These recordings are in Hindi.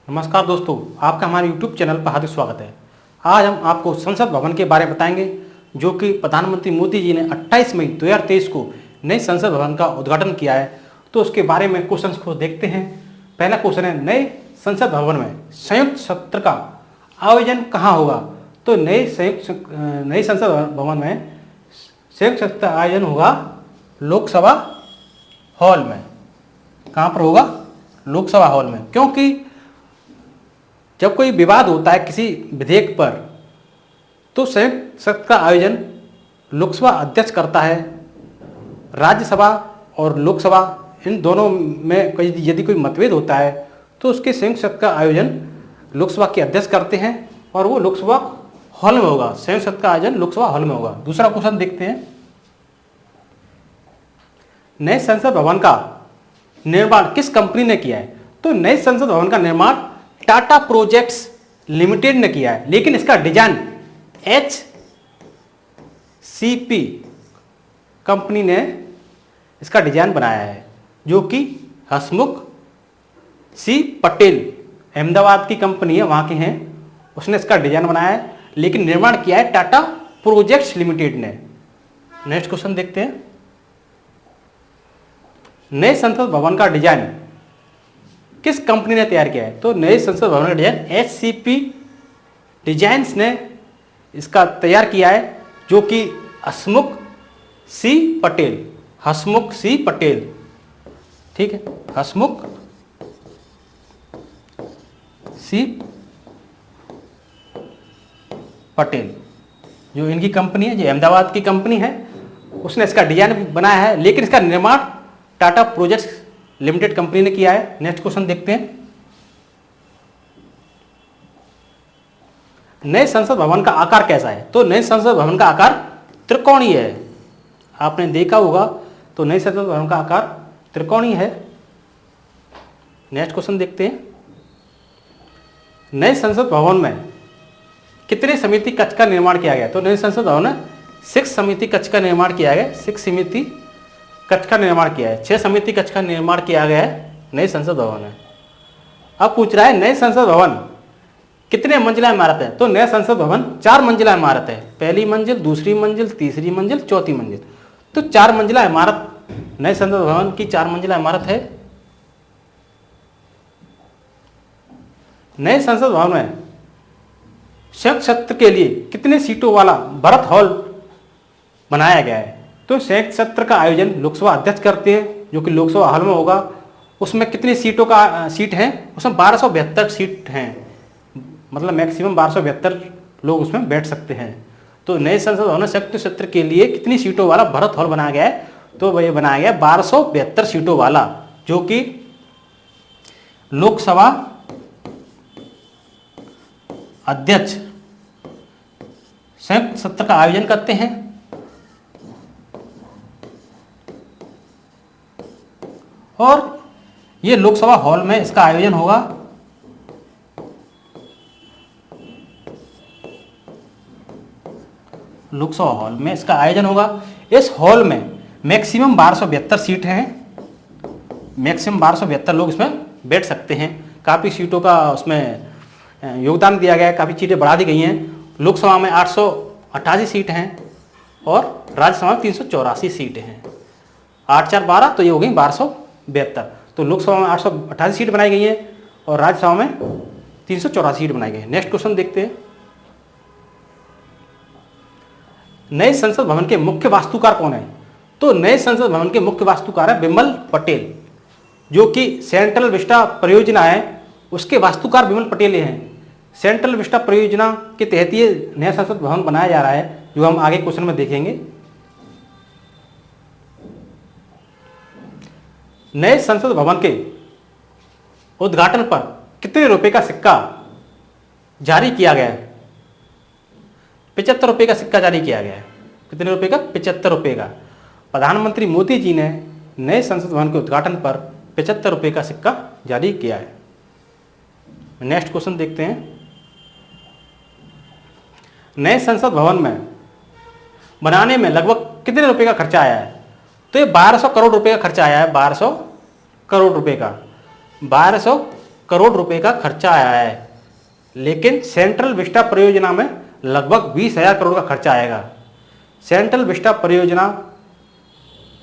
नमस्कार दोस्तों, आपका हमारे YouTube चैनल पर हार्दिक स्वागत है। आज हम आपको संसद भवन के बारे में बताएंगे, जो कि प्रधानमंत्री मोदी जी ने 28 मई 2023 को नए संसद भवन का उद्घाटन किया है। तो उसके बारे में क्वेश्चंस को देखते हैं। पहला क्वेश्चन है, नए संसद भवन में संयुक्त सत्र का आयोजन कहाँ होगा? तो नए संसद भवन में संयुक्त सत्र का आयोजन होगा लोकसभा हॉल में। कहाँ पर होगा? लोकसभा हॉल में। क्योंकि जब कोई विवाद होता है किसी विधेयक पर, तो संयुक्त सत्र का आयोजन लोकसभा अध्यक्ष करता है। राज्यसभा और लोकसभा इन दोनों में यदि कोई मतभेद होता है तो उसके संयुक्त सत्र का आयोजन लोकसभा के अध्यक्ष करते हैं और वो लोकसभा हॉल में होगा। संयुक्त सत्र का आयोजन लोकसभा हॉल में होगा। दूसरा क्वेश्चन देखते हैं, नए संसद भवन का निर्माण किस कंपनी ने किया है? तो नए संसद भवन का निर्माण टाटा प्रोजेक्ट्स लिमिटेड ने किया है, लेकिन इसका डिजाइन HCP कंपनी ने इसका डिजाइन बनाया है, जो कि हसमुख सी पटेल अहमदाबाद की कंपनी है, वहां के हैं, उसने इसका डिजाइन बनाया है, लेकिन निर्माण किया है टाटा प्रोजेक्ट्स लिमिटेड ने। नेक्स्ट क्वेश्चन देखते हैं, नए संसद भवन का डिजाइन किस कंपनी ने तैयार किया है? तो नए संसद भवन का डिजाइन HCP डिजाइन्स ने इसका तैयार किया है, जो कि हसमुख सी पटेल, ठीक है, हसमुख सी पटेल जो इनकी कंपनी है, जो अहमदाबाद की कंपनी है, उसने इसका डिजाइन बनाया है, लेकिन इसका निर्माण टाटा प्रोजेक्ट्स लिमिटेड कंपनी ने किया है। नेक्स्ट क्वेश्चन देखते हैं, नए संसद भवन का आकार कैसा है? तो नए संसद भवन का आकार त्रिकोणीय है। आपने देखा होगा, तो नए संसद भवन का आकार त्रिकोणीय है। नेक्स्ट क्वेश्चन देखते हैं, नए संसद भवन में कितने समिति कक्ष का निर्माण किया गया? तो नए संसद भवन में 6 समिति कक्ष का निर्माण किया गया। 6 समिति कक्ष का निर्माण किया है। 6 समिति कक्ष का निर्माण किया गया है नए संसद भवन में। अब पूछ रहा है, नए संसद भवन कितने मंजिला इमारत है? तो नया संसद भवन 4 मंजिला इमारत है। पहली मंजिल, दूसरी मंजिल, तीसरी मंजिल, चौथी मंजिल। तो 4 मंजिला इमारत, नए संसद भवन की 4 मंजिला इमारत है। नए संसद भवन में संयुक्त सत्र के लिए कितने सीटों वाला भरत हॉल बनाया गया है? तो संयुक्त सत्र का आयोजन लोकसभा अध्यक्ष करते हैं, जो कि लोकसभा हॉल में होगा। उसमें कितनी सीट हैं? उसमें 1272 सीट हैं, मतलब मैक्सिमम 1272 लोग उसमें बैठ सकते हैं। तो नए संसद भवन में संयुक्त सत्र के लिए कितनी सीटों वाला भरत हॉल बनाया गया है? तो ये बनाया गया 1272 सीटों वाला, जो कि लोकसभा अध्यक्ष संयुक्त सत्र का आयोजन करते हैं। और ये लोकसभा हॉल में इसका आयोजन होगा। लोकसभा हॉल में इसका आयोजन होगा। इस हॉल में मैक्सिमम 1272 सीट हैं। मैक्सिमम 1272 लोग इसमें बैठ सकते हैं। काफ़ी सीटों का उसमें योगदान दिया गया है, काफ़ी सीटें बढ़ा दी गई हैं। लोकसभा में 888 सीट हैं और राज्यसभा में 384 सीटें हैं। 8 4 12, तो ये हो गई 1272। तो लोकसभा में 888 सीट बनाई गई है और राज्यसभा में 384 सीट बनाई गई है। नेक्स्ट क्वेश्चन देखते हैं, नए संसद भवन के मुख्य वास्तुकार कौन है? तो नए संसद भवन के मुख्य वास्तुकार है विमल पटेल, जो कि सेंट्रल विस्टा परियोजना है, उसके वास्तुकार विमल पटेल हैं। सेंट्रल विस्टा परियोजना के तहत ये नया संसद भवन बनाया जा रहा है, जो हम आगे क्वेश्चन में देखेंगे। नए संसद भवन के उद्घाटन पर कितने रुपए का सिक्का जारी किया गया है? 75 रुपये का सिक्का जारी किया गया है। कितने रुपए का? 75 रुपये का। प्रधानमंत्री मोदी जी ने नए संसद भवन के उद्घाटन पर 75 रुपये का सिक्का जारी किया है। नेक्स्ट क्वेश्चन देखते हैं, नए संसद भवन में बनाने में लगभग कितने रुपए का खर्चा आया है? तो ये 1200 करोड़ रुपए का खर्चा आया है। 1200 करोड़ रुपए का 1200 करोड़ रुपए का खर्चा आया है, लेकिन सेंट्रल विस्टा परियोजना में लगभग 20,000 करोड़ का खर्चा आएगा। सेंट्रल विस्टा परियोजना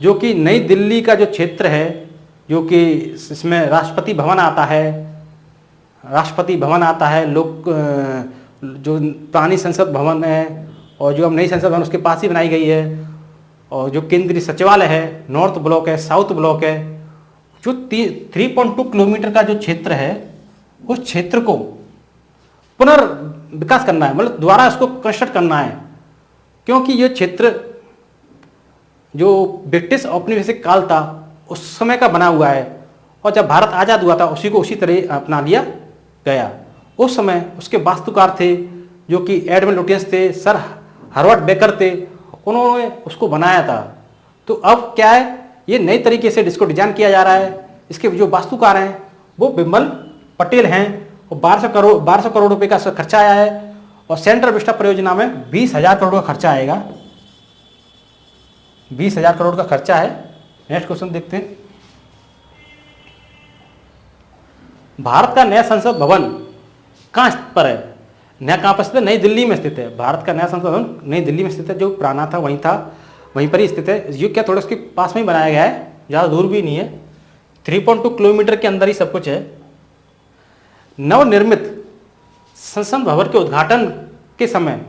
जो कि नई दिल्ली का जो क्षेत्र है, जो कि इसमें राष्ट्रपति भवन आता है, लोक जो पुरानी संसद भवन है और जो अब नई संसद भवन उसके पास ही बनाई गई है, और जो केंद्रीय सचिवालय है, नॉर्थ ब्लॉक है, साउथ ब्लॉक है, जो 3.2 किलोमीटर का जो क्षेत्र है उस क्षेत्र को पुनर्विकास करना है, मतलब दोबारा इसको कंस्ट्रक्ट करना है, क्योंकि ये क्षेत्र जो ब्रिटिश औपनिवेशिक काल था उस समय का बना हुआ है, और जब भारत आज़ाद हुआ था उसी को उसी तरह अपना लिया गया। उस समय उसके वास्तुकार थे जो कि एडमंड लुटियंस थे, सर हार्वर्ड बेकर थे, उन्होंने उसको बनाया था। तो अब क्या है, ये नई तरीके से इसको डिजाइन किया जा रहा है। इसके जो वास्तुकार हैं वो बिमल पटेल हैं, और 1200 करोड़ रुपए का खर्चा आया है, और सेंट्रल विस्टा परियोजना में 20,000 करोड़ का खर्चा आएगा। 20,000 करोड़ का खर्चा है। नेक्स्ट क्वेश्चन देखते हैं। भारत का नया संसद भवन कहाँ पर है? नया कहाँ पर स्थित है? नई दिल्ली में स्थित है। भारत का नया संसद भवन नई दिल्ली में स्थित है। जो पुराना था वहीं पर ही स्थित है। ये क्या थोड़ा उसके पास में ही बनाया गया है, ज़्यादा दूर भी नहीं है। 3.2 किलोमीटर के अंदर ही सब कुछ है। नवनिर्मित संसद भवन के उद्घाटन के समय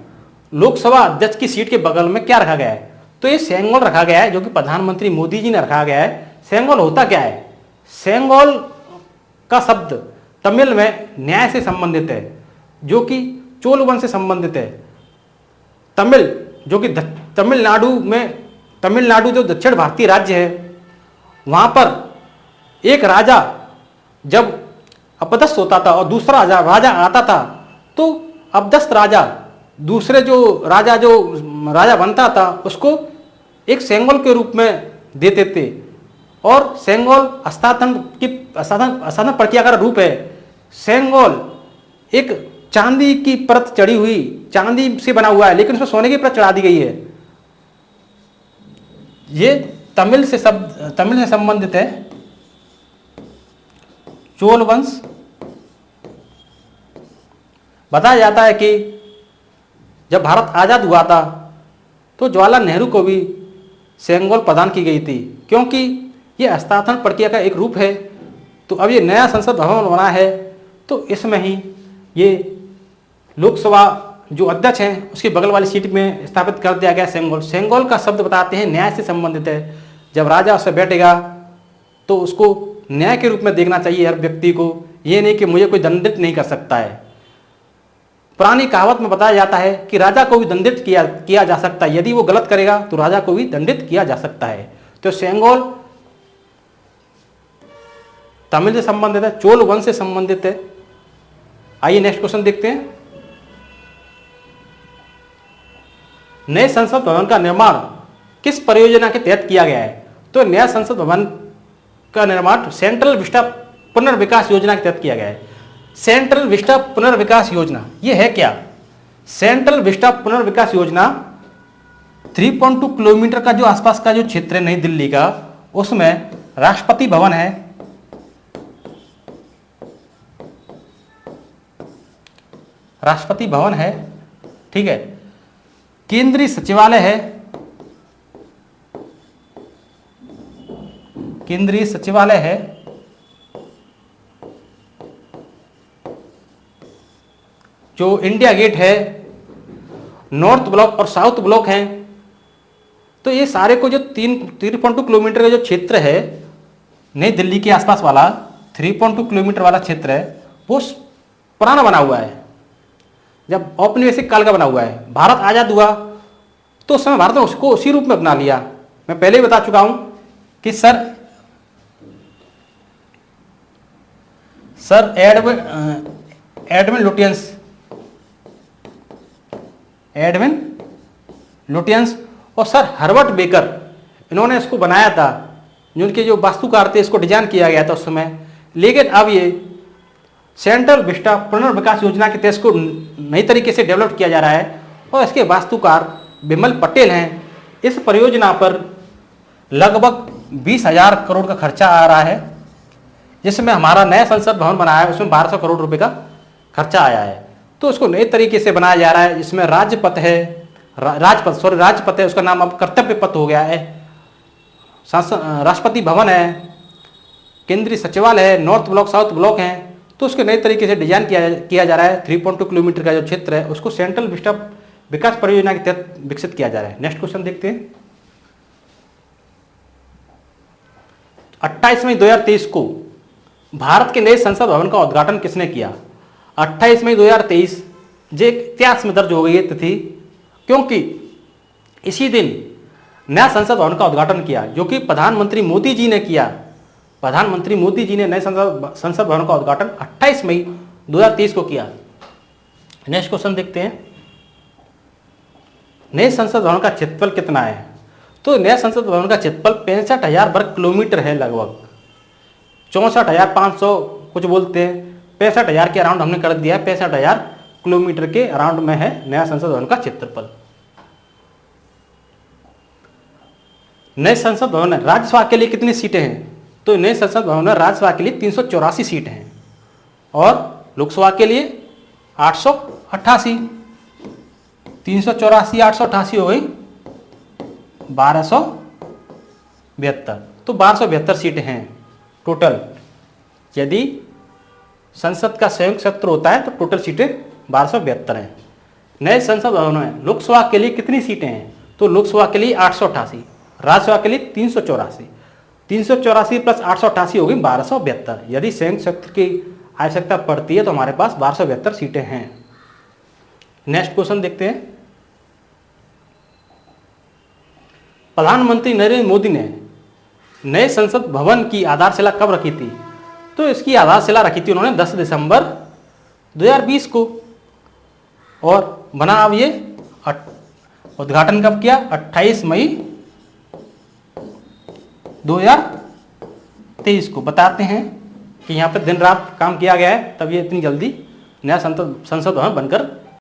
लोकसभा अध्यक्ष की सीट के बगल में क्या रखा गया है? तो ये सेंगोल रखा गया है, जो कि प्रधानमंत्री मोदी जी ने रखा गया है। सेंगोल होता क्या है? सेंगोल का शब्द तमिल में न्याय से संबंधित है, जो कि चोल वंश से संबंधित है। तमिल जो कि तमिलनाडु जो दक्षिण भारतीय राज्य है, वहाँ पर एक राजा जब अपदस्थ होता था और दूसरा राजा आता था, तो अपदस्थ राजा दूसरे जो राजा बनता था उसको एक सेंगोल के रूप में देते थे। और सेंगोल हस्तांतरण प्रक्रिया का रूप है। सेंगोल एक चांदी की परत चढ़ी हुई, चांदी से बना हुआ है, लेकिन उसमें सोने की परत चढ़ा दी गई है। ये तमिल से संबंधित है। चोल वंश। बताया जाता है कि जब भारत आजाद हुआ था तो जवाहरलाल नेहरू को भी सेंगोल प्रदान की गई थी, क्योंकि ये हस्तांतरण प्रक्रिया का एक रूप है। तो अब ये नया संसद भवन बना है, तो इसमें ही ये लोकसभा जो अध्यक्ष हैं उसकी बगल वाली सीट में स्थापित कर दिया गया सेंगोल। सेंगोल का शब्द बताते हैं न्याय से संबंधित है। जब राजा उससे बैठेगा तो उसको न्याय के रूप में देखना चाहिए हर व्यक्ति को, ये नहीं कि मुझे कोई दंडित नहीं कर सकता है। पुरानी कहावत में बताया जाता है कि राजा को भी दंडित किया जा सकता है, यदि वो गलत करेगा तो राजा को भी दंडित किया जा सकता है। तो सेंगोल तमिल से संबंधित है, चोल वंश से संबंधित है। आइए नेक्स्ट क्वेश्चन देखते हैं। नए संसद भवन का निर्माण किस परियोजना के तहत किया गया है? तो नया संसद भवन का निर्माण सेंट्रल विस्टा पुनर्विकास योजना के तहत किया गया है। सेंट्रल विस्टा पुनर्विकास योजना ये है क्या? सेंट्रल विस्टा पुनर्विकास योजना 3.2 किलोमीटर का जो आसपास का जो क्षेत्र है नई दिल्ली का, उसमें राष्ट्रपति भवन है, ठीक है, केंद्रीय सचिवालय है, जो इंडिया गेट है, नॉर्थ ब्लॉक और साउथ ब्लॉक हैं। तो ये सारे को जो 3.2 किलोमीटर का जो क्षेत्र है नई दिल्ली के आसपास वाला 3.2 किलोमीटर वाला क्षेत्र है, वो पुराना बना हुआ है, जब औपनिवेशिक काल का बना हुआ है। भारत आजाद हुआ तो उस समय भारत ने उसको उसी रूप में अपना लिया। मैं पहले ही बता चुका हूं कि सर एडविन लुटियंस और सर हार्वर्ड बेकर, इन्होंने इसको बनाया था। जिनके जो वास्तुकार थे इसको डिजाइन किया गया था उस समय। लेकिन अब ये सेंट्रल विस्टा पुनर्विकास योजना के तहत इसको नई तरीके से डेवलप किया जा रहा है, और इसके वास्तुकार बिमल पटेल हैं। इस परियोजना पर लगभग 20,000 करोड़ का खर्चा आ रहा है। जिसमें हमारा नया संसद भवन बनाया है, उसमें 1200 करोड़ रुपए का खर्चा आया है। तो उसको नए तरीके से बनाया जा रहा है। इसमें राजपथ है, राजपथ है, उसका नाम अब कर्तव्य पथ हो गया है। राष्ट्रपति भवन है, केंद्रीय सचिवालय है, नॉर्थ ब्लॉक साउथ ब्लॉक है। तो उसके नए तरीके से डिजाइन किया जा रहा है। 3.2 किलोमीटर का जो क्षेत्र है उसको सेंट्रल विकास परियोजना के तहत विकसित किया जा रहा है। नेक्स्ट क्वेश्चन देखते हैं। 28 मई 2023 को भारत के नए संसद भवन का उद्घाटन किसने किया? 28 मई 2023 जो इतिहास में दर्ज हो गई है तिथि, क्योंकि इसी दिन नया संसद भवन का उद्घाटन किया, जो कि प्रधानमंत्री मोदी जी ने किया। प्रधानमंत्री मोदी जी ने नए संसद भवन का उद्घाटन 28 मई 2023 को किया। नेक्स्ट क्वेश्चन देखते हैं। नए संसद भवन का क्षेत्रफल कितना है? तो नया संसद भवन का क्षेत्रफल 65,000 वर्ग किलोमीटर है, लगभग 64,500 कुछ बोलते हैं। 65,000 के अराउंड हमने कर दिया है। 65,000 किलोमीटर के अराउंड में है नया संसद भवन का क्षेत्रफल। नए संसद भवन में राज्यसभा के लिए कितनी सीटें हैं? तो नए संसद भवन में राज्यसभा के लिए 384 सीट हैं और लोकसभा के लिए 888। 384 888 हो गई 1272। तो 1272 सीटें हैं टोटल। यदि संसद का संयुक्त सत्र होता है तो टोटल सीटें 1272 हैं। नए संसद भवन में लोकसभा के लिए कितनी सीटें हैं? तो लोकसभा के लिए 888, राज्यसभा के लिए 384। 384 प्लस 888 होगी 1272। यदि संयुक्त सत्र की आवश्यकता पड़ती है तो हमारे पास 1272 सीटें हैं। नेक्स्ट क्वेश्चन देखते हैं। प्रधानमंत्री नरेंद्र मोदी ने नए संसद भवन की आधारशिला कब रखी थी? तो इसकी आधारशिला रखी थी उन्होंने 10 दिसंबर 2020 को, और बना अब ये उद्घाटन कब किया? 28 मई 2023 को। बताते हैं कि यहाँ पर दिन रात काम किया गया है, तब ये इतनी जल्दी नया संसद भवन बनकर